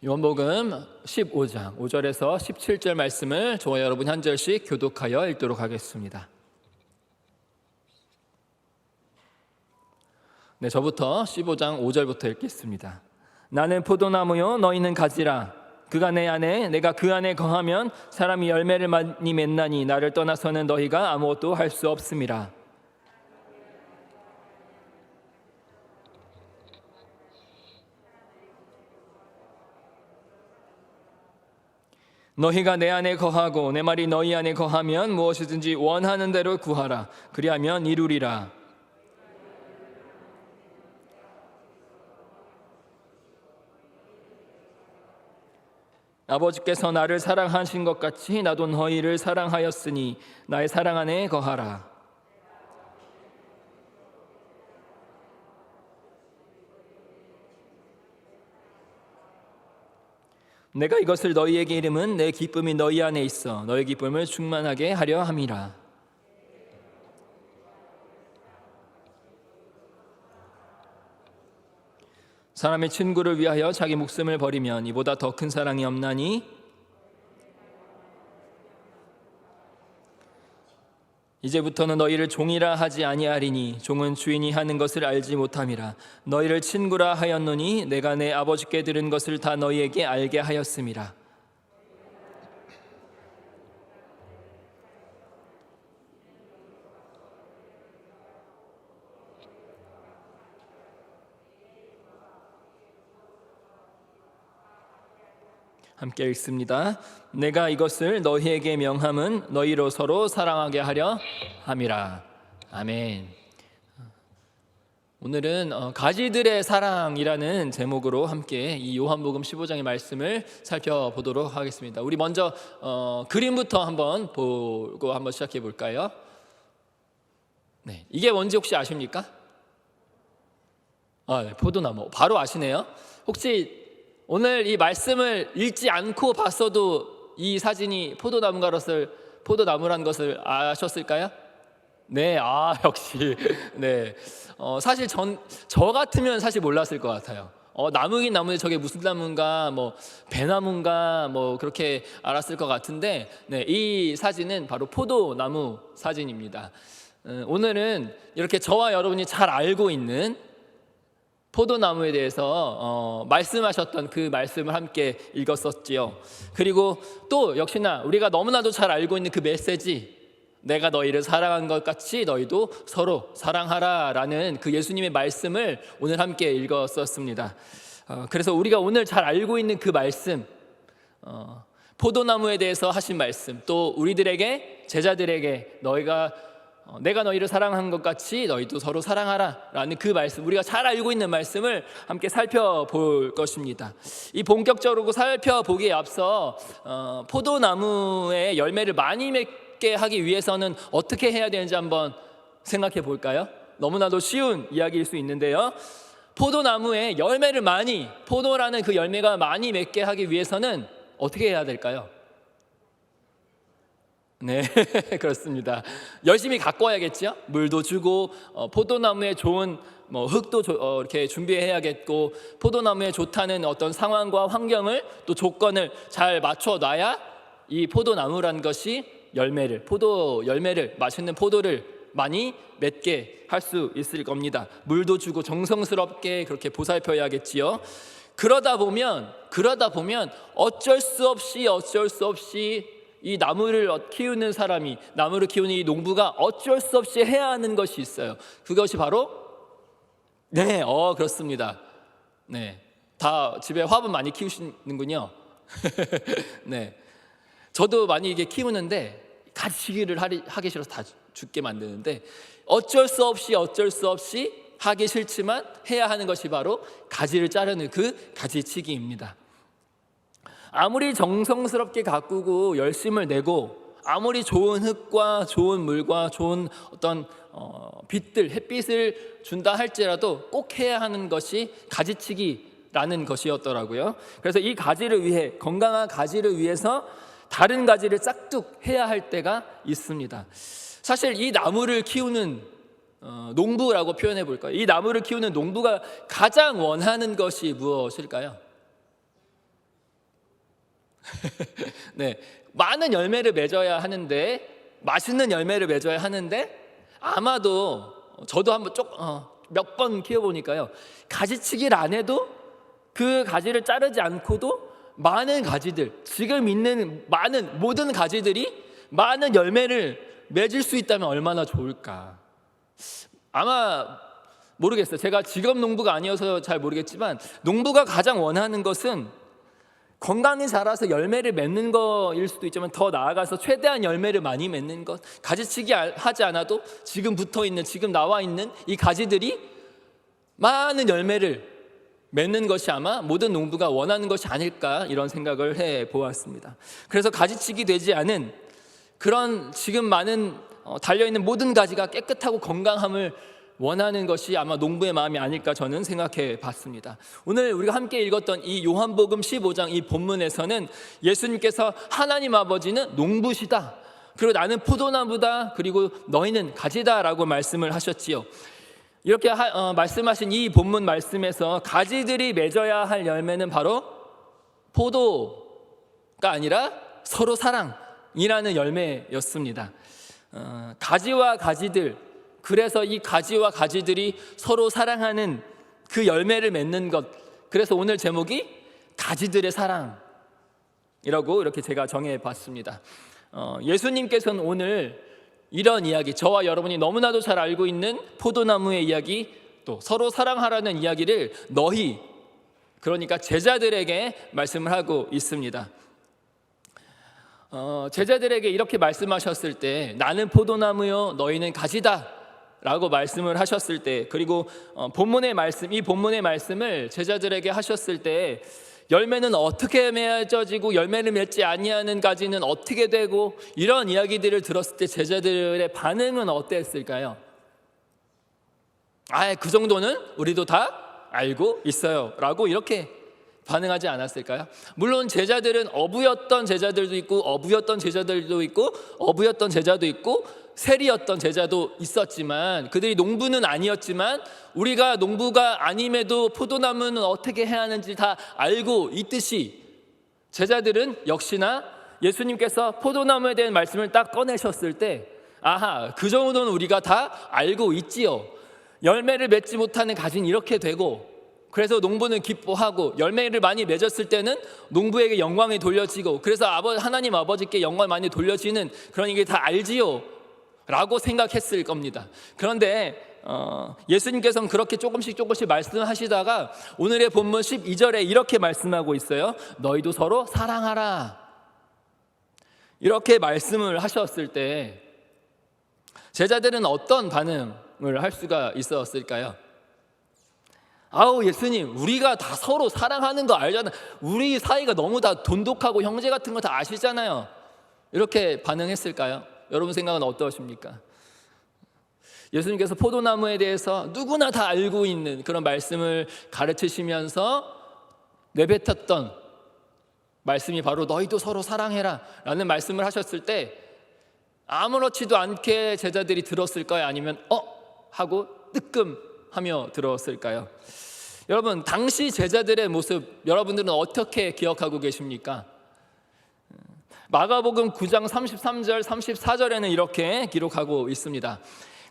요한복음 15장 5절에서 17절 말씀을 저와 여러분 한 절씩 교독하여 읽도록 하겠습니다. 저부터 15장 5절부터 읽겠습니다. 나는 포도나무요 너희는 가지라. 그가 내 안에 내가 그 안에 거하면 사람이 열매를 많이 맺나니 나를 떠나서는 너희가 아무것도 할 수 없음이라. 너희가 내 안에 거하고 내 말이 너희 안에 거하면 무엇이든지 원하는 대로 구하라. 그리하면 이루리라. 아버지께서 나를 사랑하신 것 같이 나도 너희를 사랑하였으니 나의 사랑 안에 거하라. 내가 이것을 너희에게 이름은 내 기쁨이 너희 안에 있어 너희 기쁨을 충만하게 하려 함이라. 사람의 친구를 위하여 자기 목숨을 버리면 이보다 더 큰 사랑이 없나니? 이제부터는 너희를 종이라 하지 아니하리니 종은 주인이 하는 것을 알지 못함이라. 너희를 친구라 하였노니 내가 내 아버지께 들은 것을 다 너희에게 알게 하였음이라. 함께 읽습니다. 내가 이것을 너희에게 명함은 너희로 서로 사랑하게 하려 함이라. 아멘. 오늘은 가지들의 사랑이라는 제목으로 함께 이 요한복음 15장의 말씀을 살펴보도록 하겠습니다. 우리 먼저 그림부터 한번 보고 한번 시작해 볼까요? 네, 이게 뭔지 혹시 아십니까? 네, 포도나무. 바로 아시네요. 혹시 오늘 이 말씀을 읽지 않고 봤어도 이 사진이 포도나무란 것을 아셨을까요? 네, 역시. 네. 사실 저 같으면 사실 몰랐을 것 같아요. 나무긴 나무인데 저게 무슨 나무인가, 배나무인가, 그렇게 알았을 것 같은데, 네, 이 사진은 바로 포도나무 사진입니다. 오늘은 이렇게 저와 여러분이 잘 알고 있는 포도나무에 대해서 말씀하셨던 그 말씀을 함께 읽었었지요. 그리고 또 역시나 우리가 너무나도 잘 알고 있는 그 메시지, 내가 너희를 사랑한 것 같이 너희도 서로 사랑하라 라는 그 예수님의 말씀을 오늘 함께 읽었었습니다. 그래서 우리가 오늘 잘 알고 있는 그 말씀, 포도나무에 대해서 하신 말씀, 또 우리들에게, 제자들에게 내가 너희를 사랑한 것 같이 너희도 서로 사랑하라 라는 그 말씀, 우리가 잘 알고 있는 말씀을 함께 살펴볼 것입니다. 이 본격적으로 살펴보기에 앞서 포도나무의 열매를 많이 맺게 하기 위해서는 어떻게 해야 되는지 한번 생각해 볼까요? 너무나도 쉬운 이야기일 수 있는데요, 포도나무의 열매를 포도라는 그 열매가 많이 맺게 하기 위해서는 어떻게 해야 될까요? 네, 그렇습니다. 열심히 가꿔야겠죠. 물도 주고 포도나무에 좋은 흙도 이렇게 준비해야겠고, 포도나무에 좋다는 어떤 상황과 환경을, 또 조건을 잘 맞춰놔야 이 포도나무란 것이 포도 열매를, 맛있는 포도를 많이 맺게 할 수 있을 겁니다. 물도 주고 정성스럽게 그렇게 보살펴야겠지요. 그러다 보면 어쩔 수 없이 이 나무를 키우는 사람이, 나무를 키우는 이 농부가 어쩔 수 없이 해야 하는 것이 있어요. 그것이 바로, 네, 그렇습니다. 네, 다 집에 화분 많이 키우시는군요. 네, 저도 많이 이게 키우는데 가지치기를 하기 싫어서 다 죽게 만드는데, 어쩔 수 없이 하기 싫지만 해야 하는 것이 바로 가지를 자르는 그 가지치기입니다. 아무리 정성스럽게 가꾸고 열심을 내고, 아무리 좋은 흙과 좋은 물과 좋은 어떤 햇빛을 준다 할지라도 꼭 해야 하는 것이 가지치기라는 것이었더라고요. 그래서 이 가지를 위해, 건강한 가지를 위해서 다른 가지를 싹둑 해야 할 때가 있습니다. 사실 이 나무를 키우는 농부라고 표현해 볼까요? 이 나무를 키우는 농부가 가장 원하는 것이 무엇일까요? 네, 많은 열매를 맺어야 하는데, 맛있는 열매를 맺어야 하는데, 아마도 저도 한번 몇 번 키워보니까요, 가지치기를 안 해도 그 가지를 자르지 않고도 많은 가지들, 지금 있는 많은 모든 가지들이 많은 열매를 맺을 수 있다면 얼마나 좋을까. 아마 모르겠어요. 제가 직업 농부가 아니어서 잘 모르겠지만, 농부가 가장 원하는 것은 건강히 자라서 열매를 맺는 거일 수도 있지만, 더 나아가서 최대한 열매를 많이 맺는 것, 가지치기 하지 않아도 지금 붙어있는, 지금 나와 있는 이 가지들이 많은 열매를 맺는 것이 아마 모든 농부가 원하는 것이 아닐까, 이런 생각을 해보았습니다. 그래서 가지치기 되지 않은 그런 지금 많은 달려있는 모든 가지가 깨끗하고 건강함을 원하는 것이 아마 농부의 마음이 아닐까, 저는 생각해 봤습니다. 오늘 우리가 함께 읽었던 이 요한복음 15장 이 본문에서는 예수님께서 하나님 아버지는 농부시다, 그리고 나는 포도나무다, 그리고 너희는 가지다 라고 말씀을 하셨지요. 이렇게 말씀하신 이 본문 말씀에서 가지들이 맺어야 할 열매는 바로 포도가 아니라 서로 사랑이라는 열매였습니다. 가지와 가지들, 그래서 이 가지와 가지들이 서로 사랑하는 그 열매를 맺는 것, 그래서 오늘 제목이 가지들의 사랑이라고 이렇게 제가 정해봤습니다. 예수님께서는 오늘 이런 이야기, 저와 여러분이 너무나도 잘 알고 있는 포도나무의 이야기, 또 서로 사랑하라는 이야기를 너희, 그러니까 제자들에게 말씀을 하고 있습니다. 제자들에게 이렇게 말씀하셨을 때, 나는 포도나무요 너희는 가지다 라고 말씀을 하셨을 때, 그리고 본문의 말씀, 이 본문의 말씀을 제자들에게 하셨을 때 열매는 어떻게 맺어지고 열매를 맺지 아니하는 가지는 어떻게 되고, 이런 이야기들을 들었을 때 제자들의 반응은 어땠을까요? 그 정도는 우리도 다 알고 있어요 라고 이렇게 반응하지 않았을까요? 물론 제자들은 어부였던 제자들도 있고, 어부였던 제자들도 있고, 어부였던 제자도 있고, 세리였던 제자도 있었지만, 그들이 농부는 아니었지만 우리가 농부가 아님에도 포도나무는 어떻게 해야 하는지 다 알고 있듯이, 제자들은 역시나 예수님께서 포도나무에 대한 말씀을 딱 꺼내셨을 때, 그 정도는 우리가 다 알고 있지요. 열매를 맺지 못하는 가지는 이렇게 되고, 그래서 농부는 기뻐하고, 열매를 많이 맺었을 때는 농부에게 영광이 돌려지고, 그래서 하나님 아버지께 영광이 많이 돌려지는 그런 얘기 다 알지요 라고 생각했을 겁니다. 그런데 예수님께서는 그렇게 조금씩 말씀하시다가 오늘의 본문 12절에 이렇게 말씀하고 있어요. 너희도 서로 사랑하라, 이렇게 말씀을 하셨을 때 제자들은 어떤 반응을 할 수가 있었을까요? 예수님, 우리가 다 서로 사랑하는 거 알잖아요. 우리 사이가 너무 다 돈독하고 형제 같은 거 다 아시잖아요. 이렇게 반응했을까요? 여러분 생각은 어떠십니까? 예수님께서 포도나무에 대해서 누구나 다 알고 있는 그런 말씀을 가르치시면서 내뱉었던 말씀이 바로 너희도 서로 사랑해라 라는 말씀을 하셨을 때, 아무렇지도 않게 제자들이 들었을까요? 아니면 하고 뜨끔하며 들었을까요? 여러분, 당시 제자들의 모습 여러분들은 어떻게 기억하고 계십니까? 마가복음 9장 33절 34절에는 이렇게 기록하고 있습니다.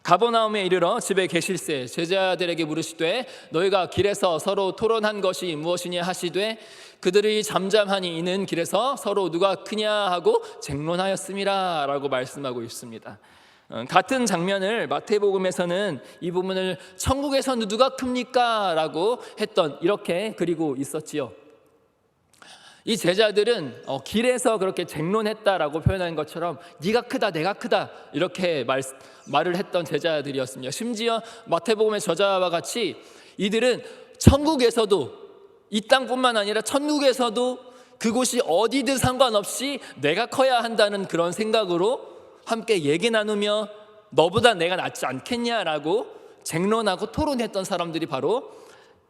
가버나움에 이르러 집에 계실새 제자들에게 물으시되 너희가 길에서 서로 토론한 것이 무엇이냐 하시되 그들이 잠잠하니 이는 길에서 서로 누가 크냐 하고 쟁론하였음이라 라고 말씀하고 있습니다. 같은 장면을 마태복음에서는 이 부분을 천국에서는 누가 큽니까? 라고 했던, 이렇게 그리고 있었지요. 이 제자들은 길에서 그렇게 쟁론했다라고 표현한 것처럼 네가 크다 내가 크다 이렇게 말을 했던 제자들이었습니다. 심지어 마태복음의 저자와 같이 이들은 천국에서도, 이 땅뿐만 아니라 천국에서도 그곳이 어디든 상관없이 내가 커야 한다는 그런 생각으로 함께 얘기 나누며 너보다 내가 낫지 않겠냐라고 쟁론하고 토론했던 사람들이 바로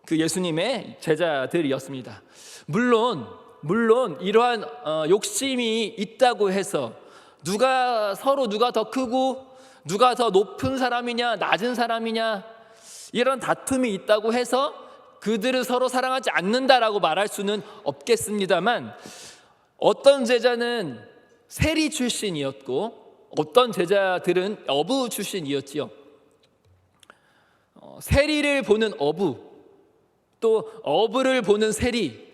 그 예수님의 제자들이었습니다. 물론 이러한 욕심이 있다고 해서 누가 더 크고 누가 더 높은 사람이냐 낮은 사람이냐 이런 다툼이 있다고 해서 그들은 서로 사랑하지 않는다라고 말할 수는 없겠습니다만, 어떤 제자는 세리 출신이었고 어떤 제자들은 어부 출신이었지요. 세리를 보는 어부, 또 어부를 보는 세리,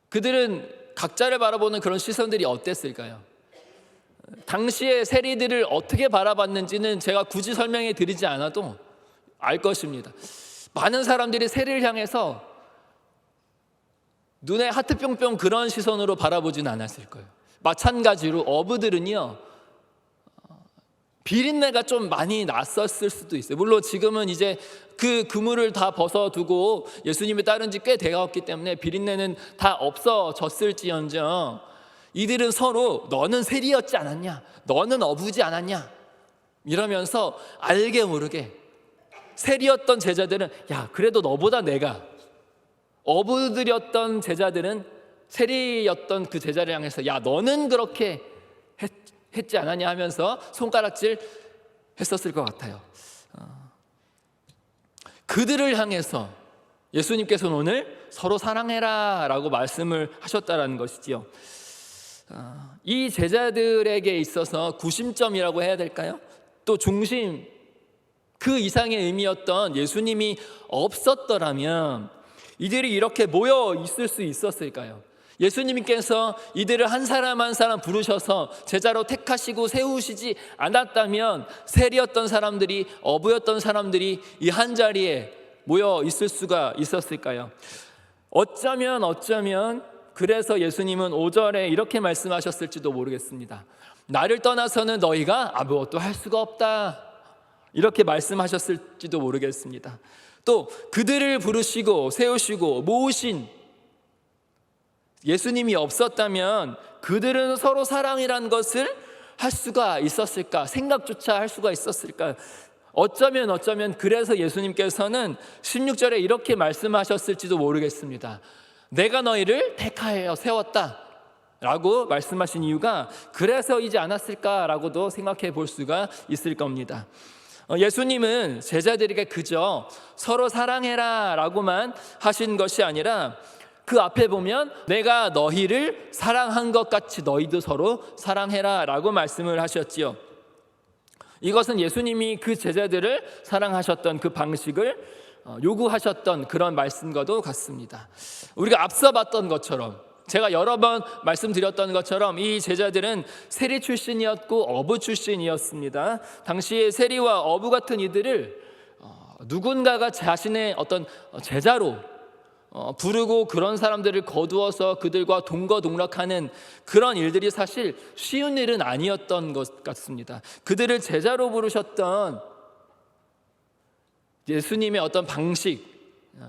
그들은 각자를 바라보는 그런 시선들이 어땠을까요? 당시의 세리들을 어떻게 바라봤는지는 제가 굳이 설명해 드리지 않아도 알 것입니다. 많은 사람들이 세리를 향해서 눈에 하트 뿅뿅 그런 시선으로 바라보진 않았을 거예요. 마찬가지로 어부들은요, 비린내가 좀 많이 났었을 수도 있어요. 물론 지금은 이제 그 그물을 다 벗어두고 예수님을 따른 지 꽤 되었기 때문에 비린내는 다 없어졌을지언정 이들은 서로 너는 세리였지 않았냐, 너는 어부지 않았냐 이러면서 알게 모르게 세리였던 제자들은 야 그래도 너보다 내가, 어부들이었던 제자들은 세리였던 그 제자를 향해서 야 너는 그렇게 했지 않았냐 하면서 손가락질 했었을 것 같아요. 그들을 향해서 예수님께서는 오늘 서로 사랑해라 라고 말씀을 하셨다는 것이지요. 이 제자들에게 있어서 구심점이라고 해야 될까요? 또 중심, 그 이상의 의미였던 예수님이 없었더라면 이들이 이렇게 모여 있을 수 있었을까요? 예수님께서 이들을 한 사람 한 사람 부르셔서 제자로 택하시고 세우시지 않았다면 세리였던 사람들이, 어부였던 사람들이 이 한 자리에 모여 있을 수가 있었을까요? 어쩌면 그래서 예수님은 5절에 이렇게 말씀하셨을지도 모르겠습니다. 나를 떠나서는 너희가 아무것도 할 수가 없다, 이렇게 말씀하셨을지도 모르겠습니다. 또 그들을 부르시고 세우시고 모으신 예수님이 없었다면 그들은 서로 사랑이란 것을 할 수가 있었을까? 생각조차 할 수가 있었을까? 어쩌면 그래서 예수님께서는 16절에 이렇게 말씀하셨을지도 모르겠습니다. 내가 너희를 택하여 세웠다 라고 말씀하신 이유가 그래서이지 않았을까라고도 생각해 볼 수가 있을 겁니다. 예수님은 제자들에게 그저 서로 사랑해라 라고만 하신 것이 아니라 그 앞에 보면 내가 너희를 사랑한 것 같이 너희도 서로 사랑해라 라고 말씀을 하셨지요. 이것은 예수님이 그 제자들을 사랑하셨던 그 방식을 요구하셨던 그런 말씀과도 같습니다. 우리가 앞서 봤던 것처럼, 제가 여러 번 말씀드렸던 것처럼 이 제자들은 세리 출신이었고 어부 출신이었습니다. 당시에 세리와 어부 같은 이들을 누군가가 자신의 어떤 제자로 부르고 그런 사람들을 거두어서 그들과 동거동락하는 그런 일들이 사실 쉬운 일은 아니었던 것 같습니다. 그들을 제자로 부르셨던 예수님의 어떤 방식,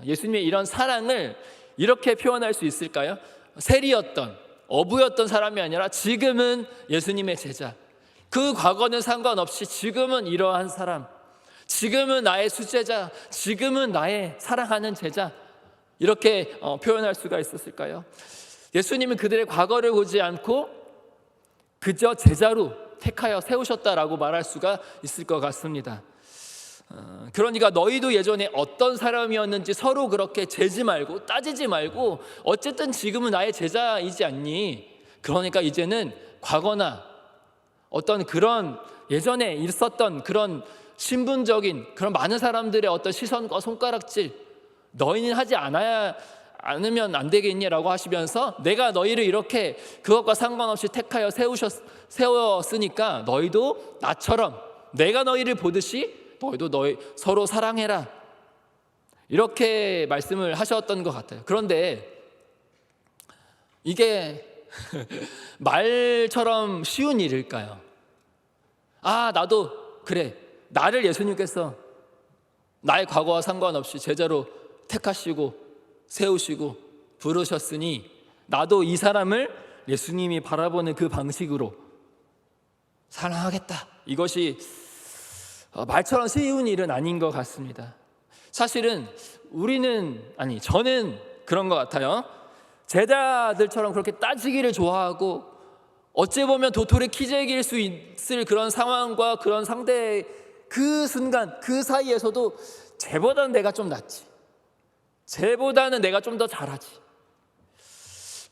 예수님의 이런 사랑을 이렇게 표현할 수 있을까요? 세리였던, 어부였던 사람이 아니라 지금은 예수님의 제자, 그 과거는 상관없이 지금은 이러한 사람, 지금은 나의 수제자, 지금은 나의 사랑하는 제자, 이렇게 표현할 수가 있었을까요? 예수님은 그들의 과거를 보지 않고 그저 제자로 택하여 세우셨다라고 말할 수가 있을 것 같습니다. 그러니까 너희도 예전에 어떤 사람이었는지 서로 그렇게 재지 말고 따지지 말고 어쨌든 지금은 나의 제자이지 않니? 그러니까 이제는 과거나 어떤 그런 예전에 있었던 그런 신분적인 그런 많은 사람들의 어떤 시선과 손가락질 너희는 하지 않으면 안 되겠냐라고 하시면서 내가 너희를 이렇게 그것과 상관없이 택하여 세웠으니까 너희도 나처럼 내가 너희를 보듯이 너희도 너희 서로 사랑해라, 이렇게 말씀을 하셨던 것 같아요. 그런데 이게 말처럼 쉬운 일일까요? 나도 그래, 나를 예수님께서 나의 과거와 상관없이 제자로 택하시고 세우시고 부르셨으니 나도 이 사람을 예수님이 바라보는 그 방식으로 사랑하겠다. 이것이 말처럼 쉬운 일은 아닌 것 같습니다. 사실은 저는 그런 것 같아요. 제자들처럼 그렇게 따지기를 좋아하고 어찌 보면 도토리 키재기일 수 있을 그런 상황과 그런 상대의 그 순간, 그 사이에서도 쟤보다는 내가 좀 낫지, 쟤보다는 내가 좀 더 잘하지,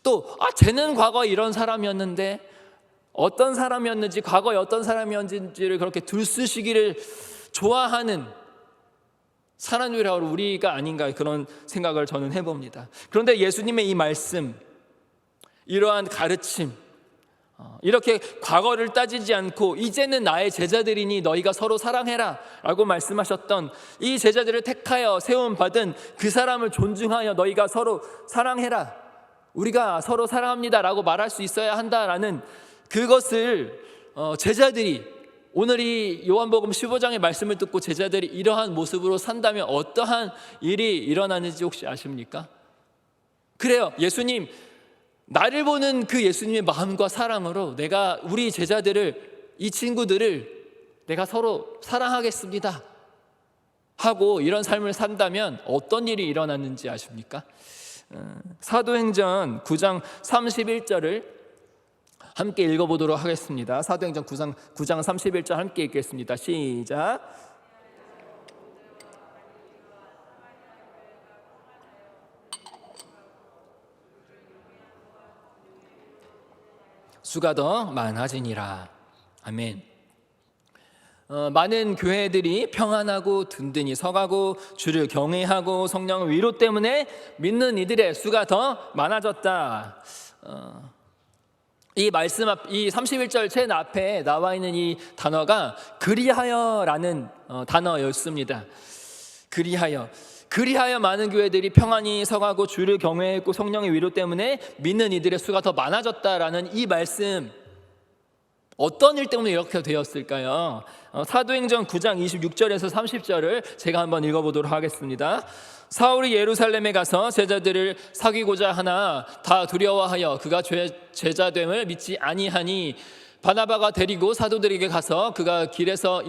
또 쟤는 과거에 이런 사람이었는데 어떤 사람이었는지, 과거에 어떤 사람이었는지를 그렇게 들쑤시기를 좋아하는 사람이라고 우리가 아닌가, 그런 생각을 저는 해봅니다. 그런데 예수님의 이 말씀, 이러한 가르침, 이렇게 과거를 따지지 않고 이제는 나의 제자들이니 너희가 서로 사랑해라 라고 말씀하셨던 이 제자들을 택하여 세움받은 그 사람을 존중하여 너희가 서로 사랑해라, 우리가 서로 사랑합니다 라고 말할 수 있어야 한다라는 그것을 제자들이, 오늘 이 요한복음 15장의 말씀을 듣고 제자들이 이러한 모습으로 산다면 어떠한 일이 일어나는지 혹시 아십니까? 그래요, 예수님, 나를 보는 그 예수님의 마음과 사랑으로 내가 우리 제자들을, 이 친구들을 내가 서로 사랑하겠습니다 하고 이런 삶을 산다면 어떤 일이 일어났는지 아십니까? 사도행전 9장 31절을 함께 읽어보도록 하겠습니다. 사도행전 9장 31절 함께 읽겠습니다. 시작. 수가 더 많아지니라. 아멘. 많은 교회들이 평안하고 든든히 서가고 주를 경외하고 성령 위로 때문에 믿는 이들의 수가 더 많아졌다. 이 말씀 이 31절 맨 앞에 나와 있는 이 단어가 그리하여라는 단어였습니다. 그리하여 많은 교회들이 평안히 서가고 주를 경외했고 성령의 위로 때문에 믿는 이들의 수가 더 많아졌다라는 이 말씀, 어떤 일 때문에 이렇게 되었을까요? 사도행전 9장 26절에서 30절을 제가 한번 읽어보도록 하겠습니다. 사울이 예루살렘에 가서 제자들을 사귀고자 하나 다 두려워하여 그가 제자됨을 믿지 아니하니 바나바가 데리고 사도들에게 가서 그가 길에서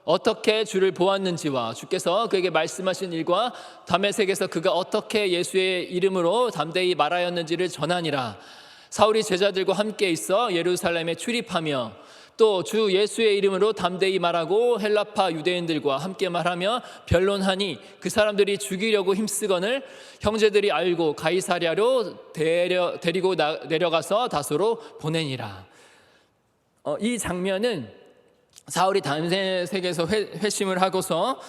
어떻게 주를 보았는지와 주께서 그에게 말씀하신 일과 다메섹에서 그가 어떻게 예수의 이름으로 담대히 말하였는지를 전하니라. 사울이 제자들과 함께 있어 예루살렘에 출입하며 또 주 예수의 이름으로 담대히 말하고 헬라파 유대인들과 함께 말하며 변론하니 그 사람들이 죽이려고 힘쓰거늘 형제들이 알고 가이사랴로 데리고 내려가서 다소로 보내니라. 이 장면은 사울이 다메섹에서 회심을 하고서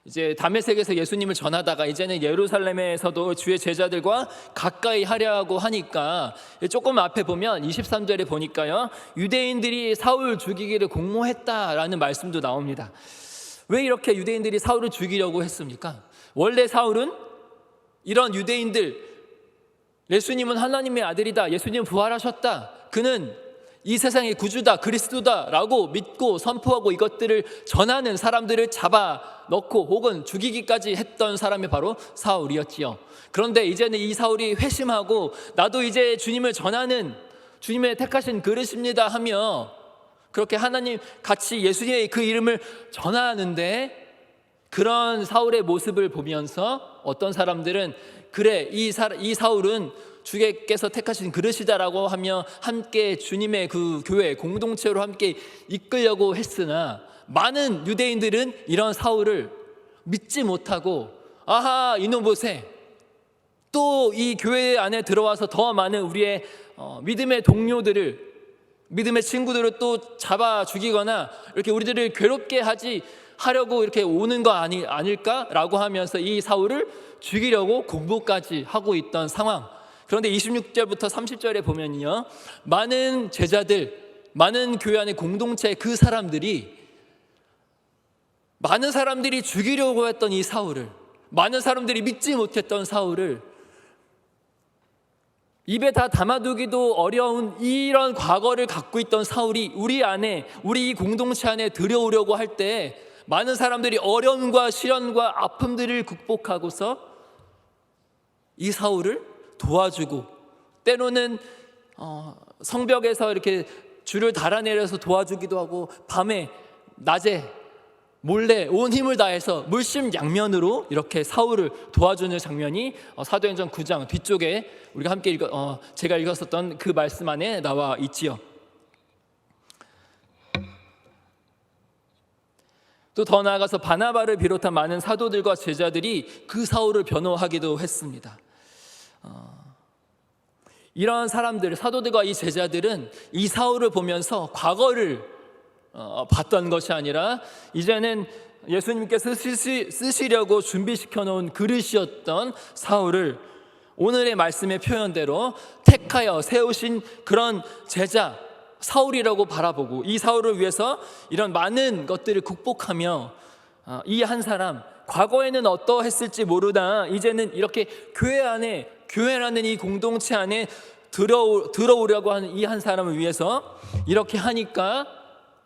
이제 다메섹에서 예수님을 전하다가 이제는 예루살렘에서도 주의 제자들과 가까이 하려고 하니까 조금 앞에 보면 23절에 보니까요, 유대인들이 사울 죽이기를 공모했다라는 말씀도 나옵니다. 왜 이렇게 유대인들이 사울을 죽이려고 했습니까? 원래 사울은 이런 유대인들, 예수님은 하나님의 아들이다, 예수님은 부활하셨다, 그는 이 세상의 구주다, 그리스도다 라고 믿고 선포하고 이것들을 전하는 사람들을 잡아 넣고 혹은 죽이기까지 했던 사람이 바로 사울이었지요. 그런데 이제는 이 사울이 회심하고 나도 이제 주님을 전하는, 주님의 택하신 그릇입니다 하며 그렇게 하나님 같이 예수님의 그 이름을 전하는데, 그런 사울의 모습을 보면서 어떤 사람들은 그래, 이 사울은 주께서 택하신 그릇이다라고 하며 함께 주님의 그 교회 공동체로 함께 이끌려고 했으나, 많은 유대인들은 이런 사울을 믿지 못하고 아하, 이놈 보세, 또 이 교회 안에 들어와서 더 많은 우리의 믿음의 동료들을, 믿음의 친구들을 또 잡아 죽이거나 이렇게 우리들을 괴롭게 하려고 이렇게 오는 거 아닐까라고 하면서 이 사울을 죽이려고 공모까지 하고 있던 상황. 그런데 26절부터 30절에 보면요, 많은 제자들, 많은 교회 안의 공동체, 그 사람들이, 많은 사람들이 죽이려고 했던 이 사울을, 많은 사람들이 믿지 못했던 사울을 입에 다 담아두기도 어려운 이런 과거를 갖고 있던 사울이 우리 안에, 우리 이 공동체 안에 들여오려고 할 때 많은 사람들이 어려움과 시련과 아픔들을 극복하고서 이 사울을 도와주고, 때로는 성벽에서 이렇게 줄을 달아내려서 도와주기도 하고, 밤에 낮에 몰래 온 힘을 다해서 물심양면으로 이렇게 사울을 도와주는 장면이 사도행전 9장 뒤쪽에 우리가 함께 제가 읽었었던 그 말씀 안에 나와 있지요. 또 더 나아가서 바나바를 비롯한 많은 사도들과 제자들이 그 사울을 변호하기도 했습니다. 이런 사람들, 사도들과 이 제자들은 이 사울을 보면서 과거를 봤던 것이 아니라 이제는 예수님께서 쓰시려고 준비시켜 놓은 그릇이었던 사울을 오늘의 말씀의 표현대로 택하여 세우신 그런 제자 사울이라고 바라보고, 이 사울을 위해서 이런 많은 것들을 극복하며 이 한 사람, 과거에는 어떠했을지 모르다 이제는 이렇게 교회 안에, 교회라는 이 공동체 안에 들어오려고 하는 이 한 사람을 위해서 이렇게 하니까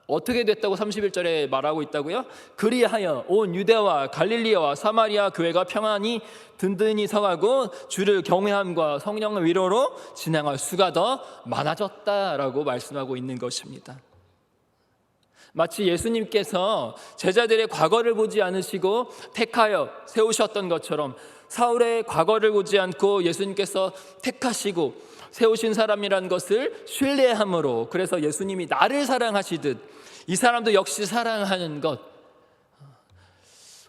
어떻게 됐다고 31절에 말하고 있다고요? 그리하여 온 유대와 갈릴리와 사마리아 교회가 평안히 든든히 서가고 주를 경외함과 성령의 위로로 진행할 수가 더 많아졌다라고 말씀하고 있는 것입니다. 마치 예수님께서 제자들의 과거를 보지 않으시고 택하여 세우셨던 것처럼 사울의 과거를 보지 않고 예수님께서 택하시고 세우신 사람이라는 것을 신뢰함으로, 그래서 예수님이 나를 사랑하시듯 이 사람도 역시 사랑하는 것,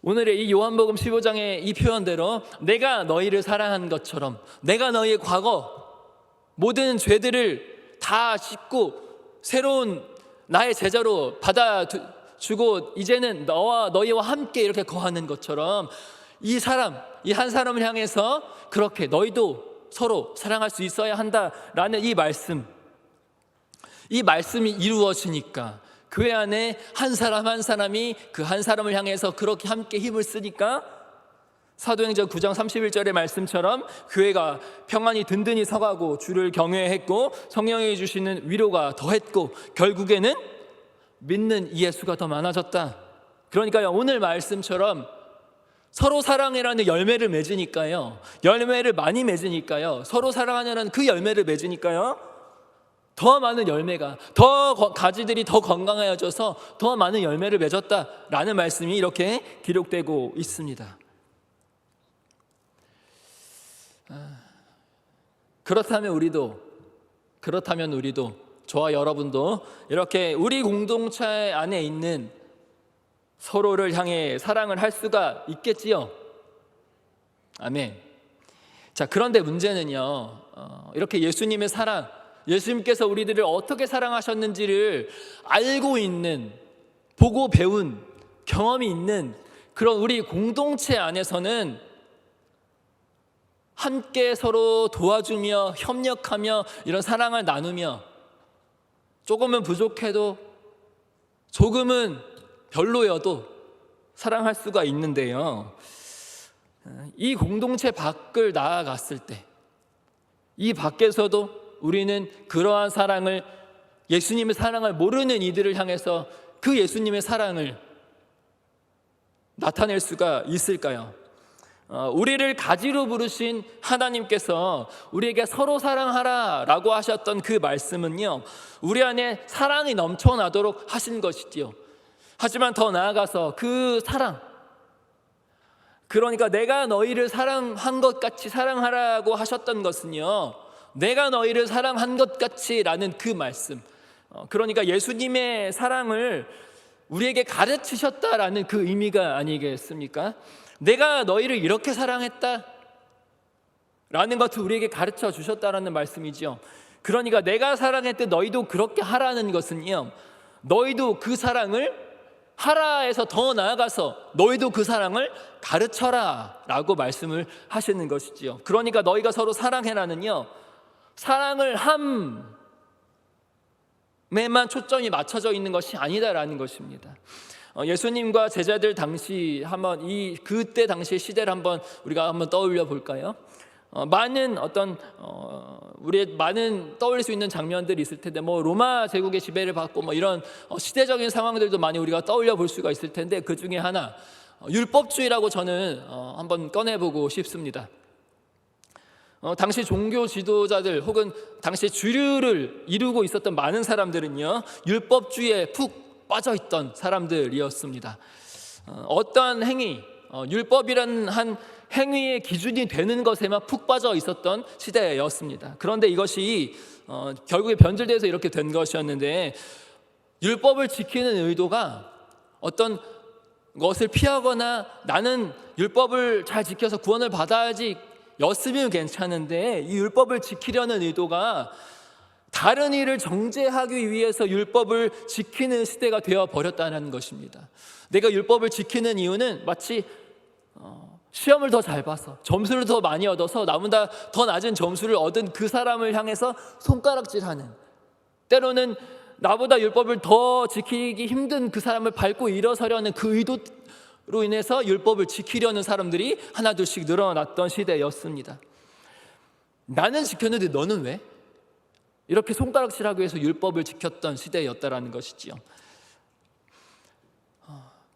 오늘의 이 요한복음 15장의 이 표현대로 내가 너희를 사랑한 것처럼 내가 너희의 과거 모든 죄들을 다 씻고 새로운 나의 제자로 받아주고 이제는 너희와 함께 이렇게 거하는 것처럼 이 한 사람을 향해서 그렇게 너희도 서로 사랑할 수 있어야 한다라는 이 말씀이 이루어지니까 교회 안에 한 사람 한 사람이 그 한 사람을 향해서 그렇게 함께 힘을 쓰니까 사도행전 9장 31절의 말씀처럼 교회가 평안히 든든히 서가고 주를 경외했고 성령이 주시는 위로가 더했고 결국에는 믿는 이의 수가 더 많아졌다. 그러니까요, 오늘 말씀처럼 서로 사랑이라는 열매를 맺으니까요, 열매를 많이 맺으니까요, 서로 사랑하냐는 그 열매를 맺으니까요, 더 많은 열매가, 더 가지들이 더 건강해져서 더 많은 열매를 맺었다라는 말씀이 이렇게 기록되고 있습니다. 그렇다면 우리도 저와 여러분도 이렇게 우리 공동체 안에 있는 서로를 향해 사랑을 할 수가 있겠지요. 아멘. 자, 그런데 문제는요, 이렇게 예수님의 사랑, 예수님께서 우리들을 어떻게 사랑하셨는지를 알고 있는, 보고 배운 경험이 있는 그런 우리 공동체 안에서는 함께 서로 도와주며 협력하며 이런 사랑을 나누며 조금은 부족해도 조금은 별로여도 사랑할 수가 있는데요, 이 공동체 밖을 나아갔을 때 이 밖에서도 우리는 그러한 사랑을, 예수님의 사랑을 모르는 이들을 향해서 그 예수님의 사랑을 나타낼 수가 있을까요? 우리를 가지로 부르신 하나님께서 우리에게 서로 사랑하라 라고 하셨던 그 말씀은요, 우리 안에 사랑이 넘쳐나도록 하신 것이지요. 하지만 더 나아가서 그 사랑, 그러니까 내가 너희를 사랑한 것 같이 사랑하라고 하셨던 것은요, 내가 너희를 사랑한 것 같이 라는 그 말씀, 그러니까 예수님의 사랑을 우리에게 가르치셨다라는 그 의미가 아니겠습니까? 내가 너희를 이렇게 사랑했다 라는 것을 우리에게 가르쳐 주셨다라는 말씀이죠. 그러니까 내가 사랑했듯 너희도 그렇게 하라는 것은요, 너희도 그 사랑을 하라에서 더 나아가서 너희도 그 사랑을 가르쳐라 라고 말씀을 하시는 것이지요. 그러니까 너희가 서로 사랑해라는요, 사랑을 함에만 초점이 맞춰져 있는 것이 아니다라는 것입니다. 예수님과 제자들 당시 한번 그때 당시의 시대를 우리가 한번 떠올려 볼까요? 많은 우리의 많은 떠올릴 수 있는 장면들이 있을 텐데, 로마 제국의 지배를 받고 이런 시대적인 상황들도 많이 우리가 떠올려 볼 수가 있을 텐데, 그 중에 하나 율법주의라고 저는 한번 꺼내보고 싶습니다. 당시 종교 지도자들 혹은 당시 주류를 이루고 있었던 많은 사람들은요, 율법주의에 푹 빠져있던 사람들이었습니다. 어떠한 행위, 율법이라는 한 행위의 기준이 되는 것에만 푹 빠져 있었던 시대였습니다. 그런데 이것이 결국에 변질돼서 이렇게 된 것이었는데, 율법을 지키는 의도가 어떤 것을 피하거나 나는 율법을 잘 지켜서 구원을 받아야지 였으면 괜찮은데 이 율법을 지키려는 의도가 다른 일을 정죄하기 위해서 율법을 지키는 시대가 되어 버렸다는 것입니다. 내가 율법을 지키는 이유는 마치 시험을 더 잘 봐서 점수를 더 많이 얻어서 나보다 더 낮은 점수를 얻은 그 사람을 향해서 손가락질하는, 때로는 나보다 율법을 더 지키기 힘든 그 사람을 밟고 일어서려는 그 의도로 인해서 율법을 지키려는 사람들이 하나둘씩 늘어났던 시대였습니다. 나는 지켰는데 너는 왜? 이렇게 손가락질하기 위해서 율법을 지켰던 시대였다라는 것이지요.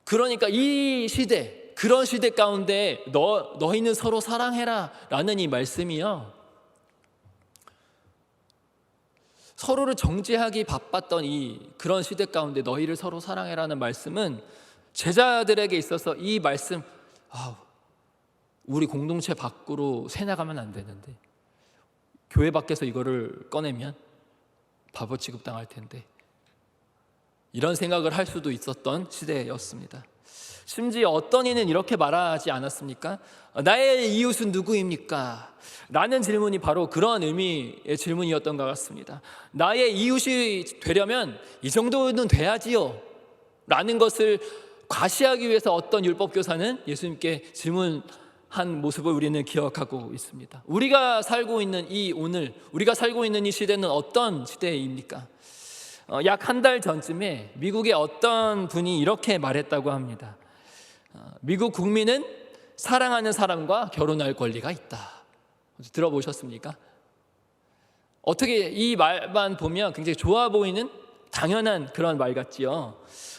그러니까 이 시대, 그런 시대 가운데 너희는 서로 사랑해라 라는 이 말씀이요, 서로를 정죄하기 바빴던 그런 시대 가운데 너희를 서로 사랑해라는 말씀은 제자들에게 있어서 이 말씀, 우리 공동체 밖으로 새나가면 안 되는데, 교회 밖에서 이거를 꺼내면 바보 취급당할 텐데, 이런 생각을 할 수도 있었던 시대였습니다. 심지어 어떤 이는 이렇게 말하지 않았습니까? 나의 이웃은 누구입니까? 라는 질문이 바로 그런 의미의 질문이었던 것 같습니다. 나의 이웃이 되려면 이 정도는 돼야지요 라는 것을 과시하기 위해서 어떤 율법교사는 예수님께 질문한 모습을 우리는 기억하고 있습니다. 우리가 살고 있는 우리가 살고 있는 이 시대는 어떤 시대입니까? 약 한 달 전쯤에 미국의 어떤 분이 이렇게 말했다고 합니다. 미국 국민은 사랑하는 사람과 결혼할 권리가 있다. 들어보셨습니까? 어떻게 이 말만 보면 굉장히 좋아 보이는 당연한 그런 말 같지요.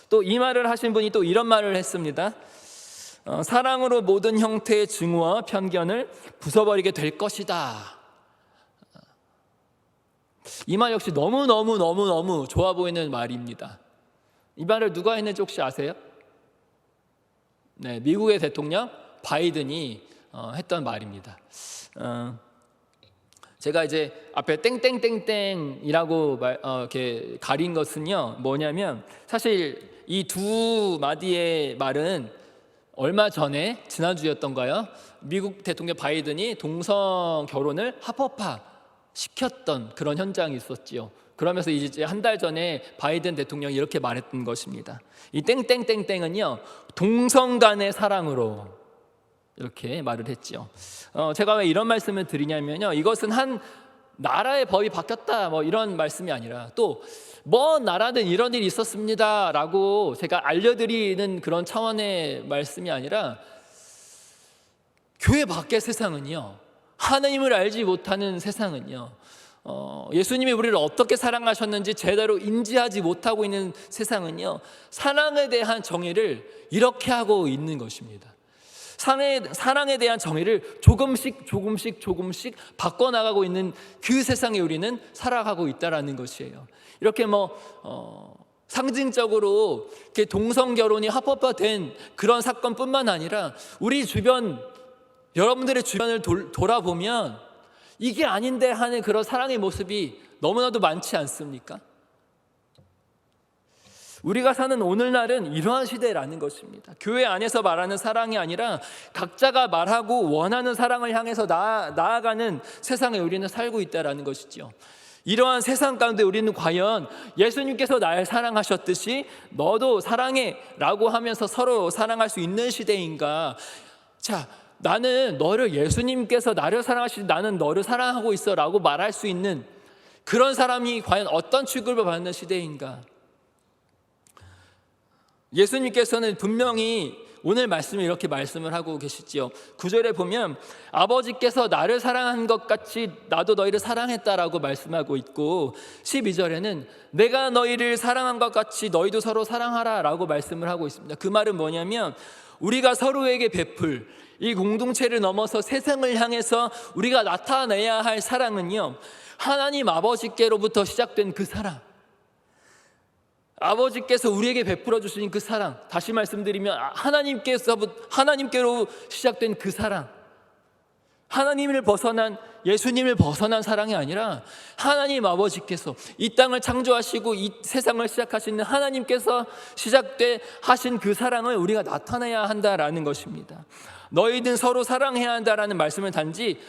또 이 말을 하신 분이 또 이런 말을 했습니다. 사랑으로 모든 형태의 증오와 편견을 부숴버리게 될 것이다. 이 말 역시 너무 좋아 보이는 말입니다. 이 말을 누가 했는지 혹시 아세요? 네, 미국의 대통령 바이든이 했던 말입니다. 제가 이제 앞에 땡땡땡땡이라고 이렇게 가린 것은요, 뭐냐면 사실 이 두 마디의 말은 얼마 전에 지난주였던가요? 미국 대통령 바이든이 동성 결혼을 합법화 시켰던 그런 현장이 있었지요. 그러면서 이제 한 달 전에 바이든 대통령이 이렇게 말했던 것입니다. 이 땡땡땡땡은요, 동성 간의 사랑으로 이렇게 말을 했지요. 제가 왜 이런 말씀을 드리냐면요, 이것은 한 나라의 법이 바뀌었다 뭐 이런 말씀이 아니라, 또 먼 나라는 이런 일이 있었습니다 라고 제가 알려드리는 그런 차원의 말씀이 아니라, 교회 밖의 세상은요, 하나님을 알지 못하는 세상은요, 예수님이 우리를 어떻게 사랑하셨는지 제대로 인지하지 못하고 있는 세상은요, 사랑에 대한 정의를 이렇게 하고 있는 것입니다. 사랑에 대한 정의를 조금씩 바꿔나가고 있는 그 세상에 우리는 살아가고 있다는 것이에요. 이렇게 상징적으로 이렇게 동성 결혼이 합법화된 그런 사건뿐만 아니라 우리 주변, 여러분들의 주변을 돌아보면 이게 아닌데 하는 그런 사랑의 모습이 너무나도 많지 않습니까? 우리가 사는 오늘날은 이러한 시대라는 것입니다. 교회 안에서 말하는 사랑이 아니라 각자가 말하고 원하는 사랑을 향해서 나아가는 세상에 우리는 살고 있다는 것이죠. 이러한 세상 가운데 우리는 과연 예수님께서 날 사랑하셨듯이 너도 사랑해 라고 하면서 서로 사랑할 수 있는 시대인가? 자, 나는 너를, 예수님께서 나를 사랑하시지 나는 너를 사랑하고 있어 라고 말할 수 있는 그런 사람이 과연 어떤 취급을 받는 시대인가? 예수님께서는 분명히 오늘 말씀을 이렇게 말씀을 하고 계시지요. 9절에 보면 아버지께서 나를 사랑한 것 같이 나도 너희를 사랑했다라고 말씀하고 있고, 12절에는 내가 너희를 사랑한 것 같이 너희도 서로 사랑하라 라고 말씀을 하고 있습니다. 그 말은 뭐냐면, 우리가 서로에게 베풀 이 공동체를 넘어서 세상을 향해서 우리가 나타내야 할 사랑은요, 하나님 아버지께로부터 시작된 그 사랑, 아버지께서 우리에게 베풀어 주신 그 사랑, 다시 말씀드리면 하나님께로 시작된 그 사랑, 하나님을 벗어난, 예수님을 벗어난 사랑이 아니라 하나님 아버지께서 이 땅을 창조하시고 이 세상을 시작하시는 하나님께서 하신 그 사랑을 우리가 나타내야 한다라는 것입니다. 너희는 서로 사랑해야 한다라는 말씀은 단지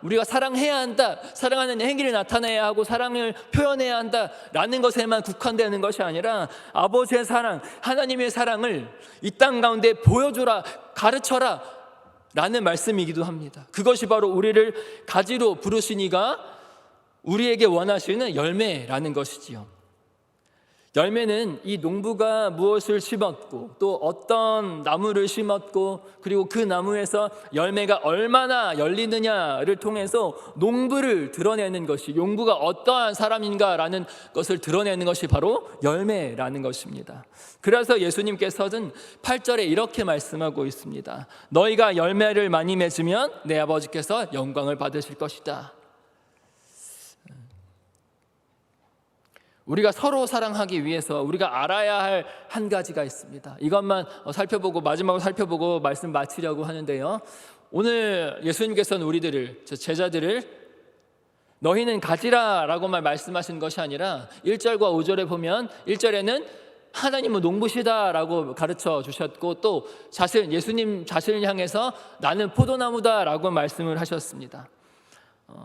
우리가 사랑해야 한다, 사랑하는 행위를 나타내야 하고 사랑을 표현해야 한다라는 것에만 국한되는 것이 아니라 아버지의 사랑, 하나님의 사랑을 이 땅 가운데 보여주라, 가르쳐라 라는 말씀이기도 합니다. 그것이 바로 우리를 가지로 부르신 이가 우리에게 원하시는 열매라는 것이지요. 열매는 이 농부가 무엇을 심었고 또 어떤 나무를 심었고 그리고 그 나무에서 열매가 얼마나 열리느냐를 통해서 농부를 드러내는 것이, 농부가 어떠한 사람인가라는 것을 드러내는 것이 바로 열매라는 것입니다. 그래서 예수님께서는 8절에 이렇게 말씀하고 있습니다. 너희가 열매를 많이 맺으면 내 아버지께서 영광을 받으실 것이다. 우리가 서로 사랑하기 위해서 우리가 알아야 할 한 가지가 있습니다. 이것만 살펴보고 마지막으로 살펴보고 말씀 마치려고 하는데요. 오늘 예수님께서는 우리들을, 제자들을 너희는 가지라라고만 말씀하신 것이 아니라 1절과 5절에 보면 1절에는 하나님은 농부시다라고 가르쳐 주셨고 또 예수님 자신을 향해서 나는 포도나무다라고 말씀을 하셨습니다.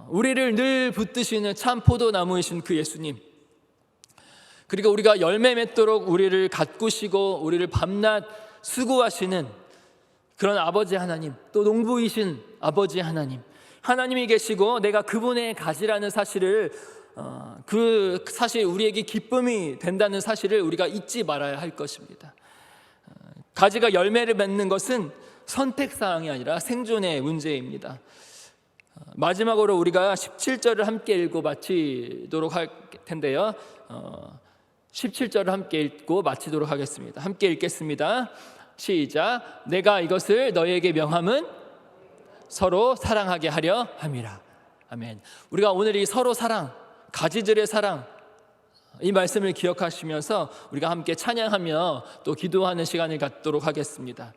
우리를 늘 붙드시는 참 포도나무이신 그 예수님, 그리고 우리가 열매 맺도록 우리를 가꾸시고 우리를 밤낮 수고하시는 그런 아버지 하나님, 또 농부이신 아버지 하나님이 계시고 내가 그분의 가지라는 사실을 그 사실 우리에게 기쁨이 된다는 사실을 우리가 잊지 말아야 할 것입니다. 가지가 열매를 맺는 것은 선택사항이 아니라 생존의 문제입니다. 마지막으로 우리가 17절을 함께 읽고 마치도록 할 텐데요. 17절을 함께 읽고 마치도록 하겠습니다. 함께 읽겠습니다. 시작. 내가 이것을 너희에게 명함은 서로 사랑하게 하려 함이라. 아멘. 우리가 오늘 이 서로 사랑, 가지들의 사랑, 이 말씀을 기억하시면서 우리가 함께 찬양하며 또 기도하는 시간을 갖도록 하겠습니다.